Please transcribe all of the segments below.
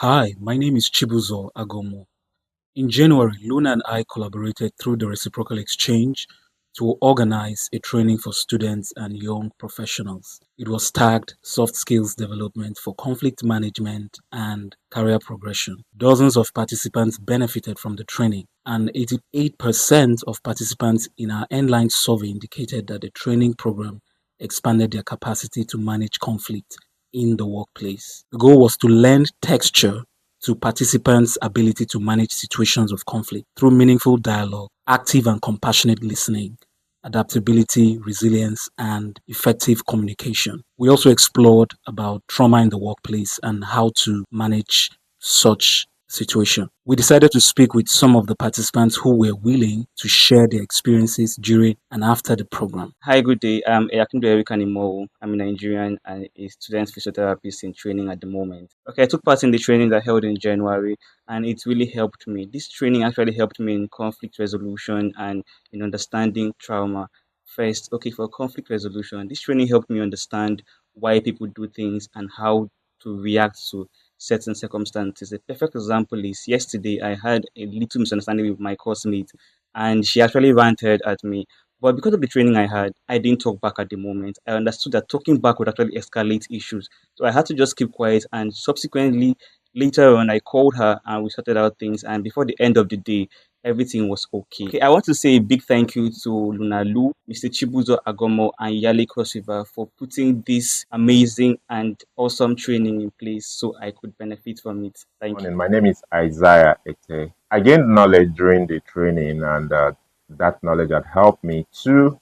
Hi, my name is Chibuzor Agomuoh. In January, Luna and I collaborated through the reciprocal exchange to organize a training for students and young professionals. It was tagged Soft Skills Development for Conflict Management and Career Progression. Dozens of participants benefited from the training, and 88% of participants in our Endline survey indicated that the training program expanded their capacity to manage conflict in the workplace. The goal was to lend texture to participants' ability to manage situations of conflict through meaningful dialogue, active and compassionate listening, adaptability, resilience, and effective communication. We also explored about trauma in the workplace and how to manage such situation. We decided to speak with some of the participants who were willing to share their experiences during and after the program. Hi, good day. I'm Eyakndue Erikan Eyakndue. I'm a Nigerian and a student physiotherapist in training at the moment. Okay, I took part in the training that held in January, and it really helped me. This training actually helped me in conflict resolution and in understanding trauma. First, okay, for conflict resolution, this training helped me understand why people do things and how to react to certain circumstances. A perfect example is yesterday I had a little misunderstanding with my coursemate, and she actually ranted at me. But because of the training I had, I didn't talk back at the moment. I understood that talking back would actually escalate issues. So I had to just keep quiet. And subsequently, later on, I called her and we sorted out things. And before the end of the day, everything was okay. Okay, I want to say a big thank you to Luna Lu, Mr. Chibuzor Agomuoh, and Yale Cross River for putting this amazing and awesome training in place so I could benefit from it. Thank you. My name is Isaiah Etteh. I gained knowledge during the training, and that knowledge had helped me to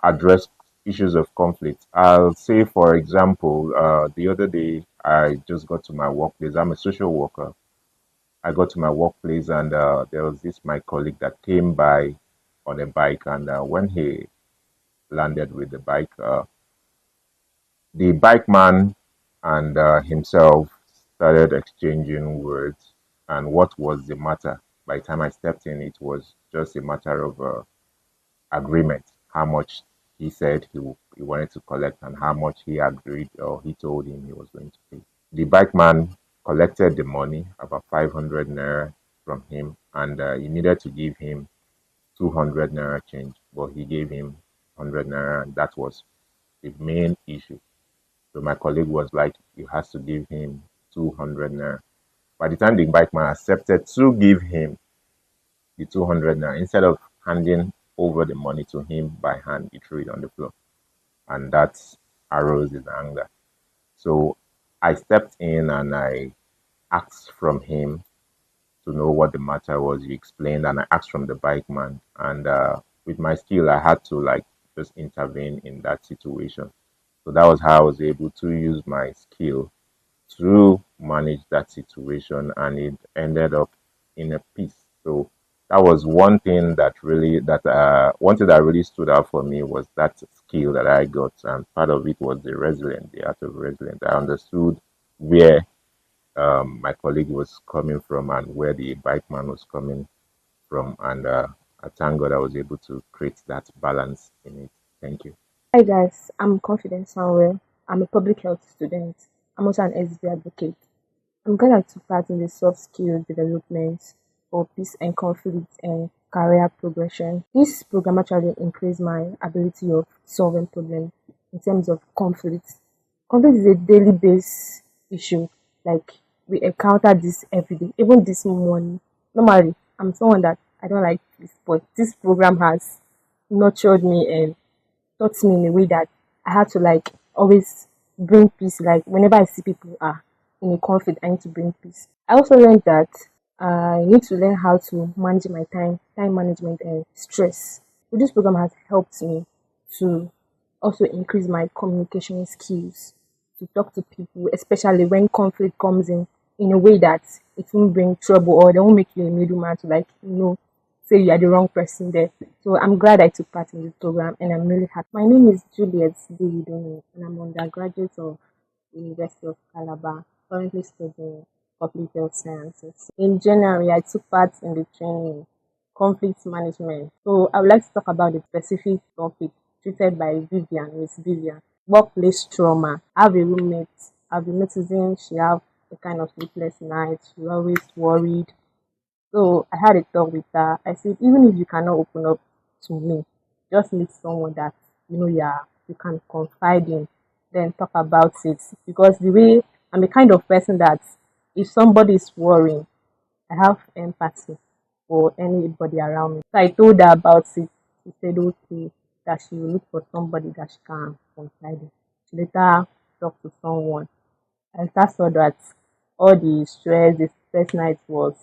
address issues of conflict. I'll say, for example, the other day I just got to my workplace. I'm a social worker. I got to my workplace, and there was my colleague that came by on a bike, and when he landed with the bike man and himself started exchanging words. And what was the matter? By the time I stepped in, it was just a matter of agreement. How much he said he wanted to collect and how much he agreed or he told him he was going to pay. The bike man collected the money, about 500 naira from him, and he needed to give him 200 naira change, but he gave him 100 naira, and that was the main issue. So my colleague was like, you have to give him 200 naira. By the time the bike man accepted to give him the 200 naira, instead of handing over the money to him by hand, he threw it on the floor. And that arose his anger. So I stepped in and I asked from him to know what the matter was. He explained, and I asked from the bike man. And with my skill, I had to just intervene in that situation. So that was how I was able to use my skill to manage that situation, and it ended up in a peace. So that was one thing that really stood out for me was that skill that I got, and part of it was the art of resilience. I understood where my colleague was coming from and where the bike man was coming from, and I thank God I was able to create that balance in it. Thank you. Hi guys, I'm Confidence Samuel. I'm a public health student. I'm also an SB advocate. I'm glad I took part in the soft skill development for peace and conflict and career progression. This program actually increased my ability of solving problems in terms of conflict. Conflict is a daily based issue. Like we encounter this every day, even this morning. Normally, I'm someone that I don't like this, but this program has nurtured me and taught me in a way that I had to always bring peace. Like whenever I see people are in a conflict, I need to bring peace. I also learned that I need to learn how to manage my time management and stress. So this program has helped me to also increase my communication skills, to talk to people, especially when conflict comes in a way that it won't bring trouble or they won't make you a middleman to say you are the wrong person there. So I'm glad I took part in this program and I'm really happy. My name is Juliet and I'm undergraduate of the University of Calabar, currently studying public health sciences. In January, I took part in the training conflict management. So I would like to talk about the specific topic treated by Miss Vivian, workplace trauma. I have a roommate. I've been noticing she have a kind of sleepless night. She's always worried. So I had a talk with her. I said, even if you cannot open up to me, just meet someone that you can confide in, then talk about it. Because the way I'm a kind of person that if somebody is worrying, I have empathy for anybody around me. So I told her about it. She said okay, that she will look for somebody that she can confide in. She later talked to someone. I later saw that all the stress night was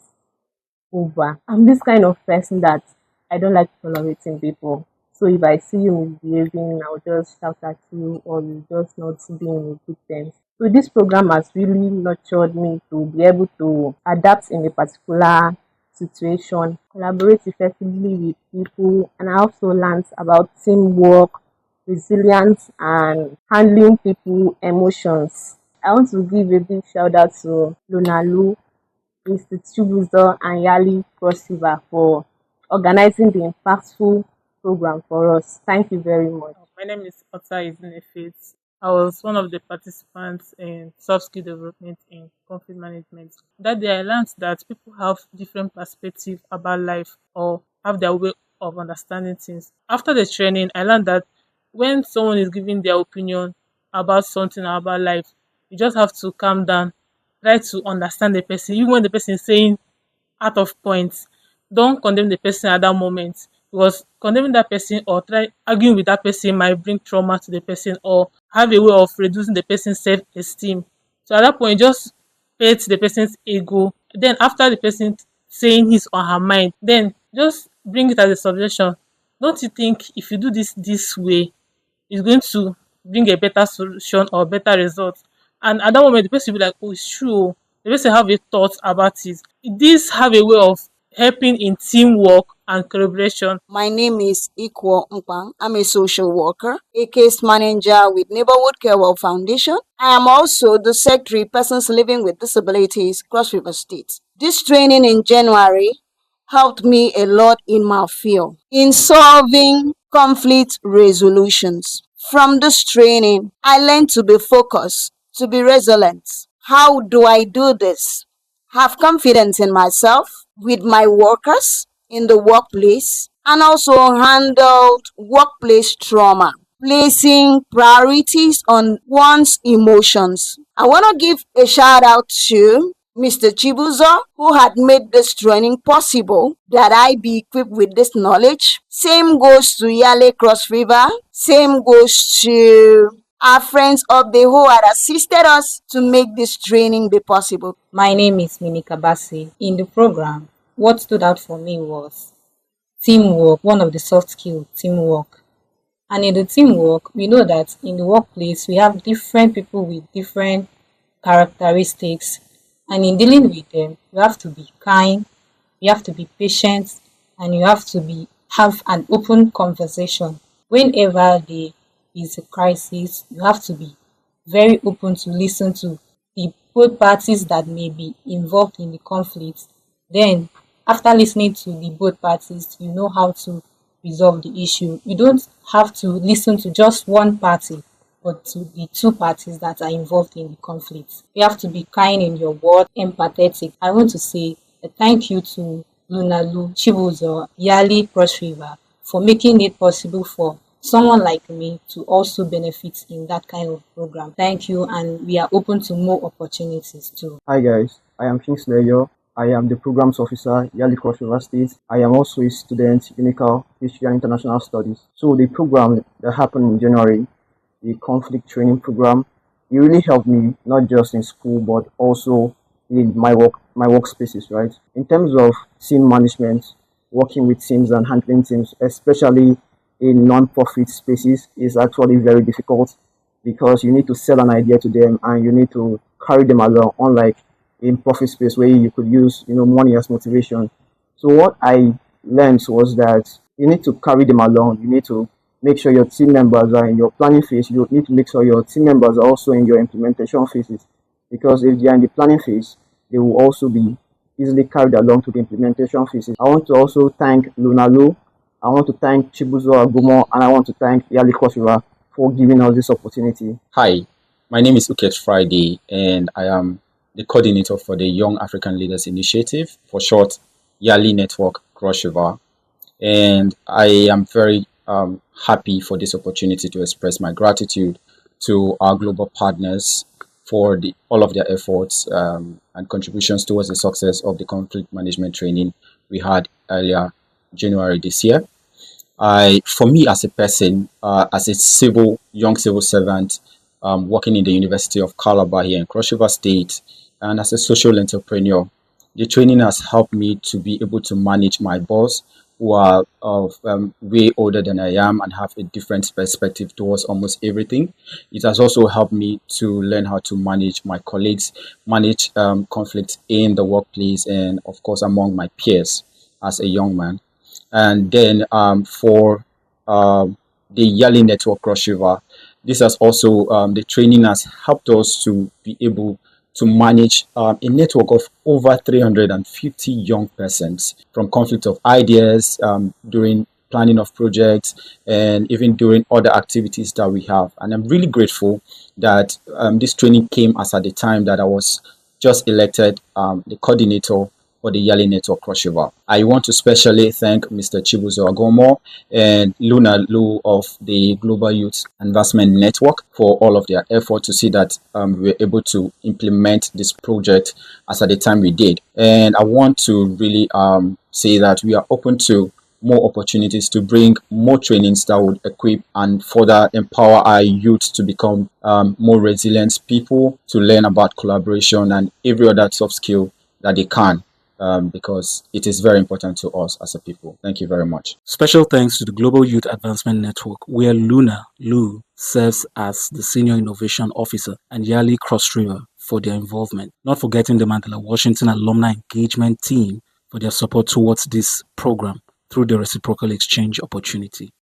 over. I'm this kind of person that I don't like tolerating people. So if I see you misbehaving, I'll just shout at you or you just not being in good terms. So this program has really nurtured me to be able to adapt in a particular situation, collaborate effectively with people, and I also learned about teamwork, resilience, and handling people emotions. I want to give a big shout out to Lonalu, Mr. Chibuzor, and Yali Cross River for organizing the impactful program for us. Thank you very much. My name is Etteh Isaiah Faith. I was one of the participants in soft skill development in conflict management. That day I learned that people have different perspective about life or have their way of understanding things. After the training, I learned that when someone is giving their opinion about something or about life, you just have to calm down, try to understand the person, even when the person is saying out of points. Don't condemn the person at that moment, because condemning that person or try arguing with that person might bring trauma to the person or have a way of reducing the person's self-esteem. So at that point, just pet the person's ego. Then after the person saying his or her mind, then just bring it as a suggestion. Don't you think if you do this way, it's going to bring a better solution or better result? And at that moment, the person will be like, oh, it's true. The person have a thought about it. This have a way of helping in teamwork and collaboration. My name is Iquo Mkpang. I'm a social worker, a case manager with Neighborhood Care World Foundation. I am also the secretary Persons Living with Disabilities, Cross River State. This training in January helped me a lot in my field in solving conflict resolutions. From this training, I learned to be focused, to be resilient. How do I do this? Have confidence in myself, with my workers in the workplace, and also handled workplace trauma, placing priorities on one's emotions. I want to give a shout out to Mr. Chibuzor, who had made this training possible, that I be equipped with this knowledge. Same goes to Yale Cross River. Same goes to our friends up there who had assisted us to make this training be possible. My name is Minika Bassey. In the program, what stood out for me was teamwork, one of the soft skills, teamwork. And in the teamwork, we know that in the workplace, we have different people with different characteristics. And in dealing with them, you have to be kind, you have to be patient, and you have to have an open conversation. Whenever there is a crisis, you have to be very open to listen to the both parties that may be involved in the conflict. Then, after listening to the both parties, you know how to resolve the issue. You don't have to listen to just one party, but to the two parties that are involved in the conflict. You have to be kind in your word, empathetic. I want to say a thank you to Lunalu, Chibuzor, Yali Cross River for making it possible for someone like me to also benefit in that kind of program. Thank you, and we are open to more opportunities too. Hi guys, I am Kingsley Eyo. I am the Programs Officer, Yali Cross River State. I am also a student, Minika History and International Studies. So the program that happened in January, the conflict training program, it really helped me, not just in school, but also in my workspaces, right? In terms of team management, working with teams and handling teams, especially in non-profit spaces, is actually very difficult because you need to sell an idea to them and you need to carry them along, unlike in profit space where you could use money as motivation. So what I learned was that you need to carry them along. You need to make sure your team members are in your planning phase. You need to make sure your team members are also in your implementation phases, because if they are in the planning phase, they will also be easily carried along to the implementation phases. I want to also thank Lunalu, I want to thank Chibuzor, Agomuoh, and I want to thank Yali Cross River for giving us this opportunity. Hi, my name is Uket Friday, and I am the coordinator for the Young African Leaders Initiative, for short, YALI Network Cross River. And I am very happy for this opportunity to express my gratitude to our global partners for all of their efforts and contributions towards the success of the conflict management training we had earlier January this year. For me as a person, as a young civil servant working in the University of Calabar here in Cross River State, and as a social entrepreneur, the training has helped me to be able to manage my boss, who are way older than I am and have a different perspective towards almost everything. It has also helped me to learn how to manage my colleagues, manage conflicts in the workplace, and of course among my peers as a young man. And then for the YALI Network Cross River, this has also, the training has helped us to be able to manage a network of over 350 young persons, from conflict of ideas, during planning of projects, and even during other activities that we have. And I'm really grateful that this training came as at the time that I was just elected the coordinator for the YALI Network Cross River. I want to specially thank Mr. Chibuzor Agomuoh and Luna Lu of the Global Youth Advancement Network for all of their effort to see that we were able to implement this project as at the time we did. And I want to really say that we are open to more opportunities to bring more trainings that would equip and further empower our youth to become more resilient people, to learn about collaboration and every other soft skill that they can. Because it is very important to us as a people. Thank you very much. Special thanks to the Global Youth Advancement Network, where Luna Lu serves as the Senior Innovation Officer, and YALI Cross River for their involvement. Not forgetting the Mandela Washington Alumni Engagement Team for their support towards this program through the reciprocal exchange opportunity.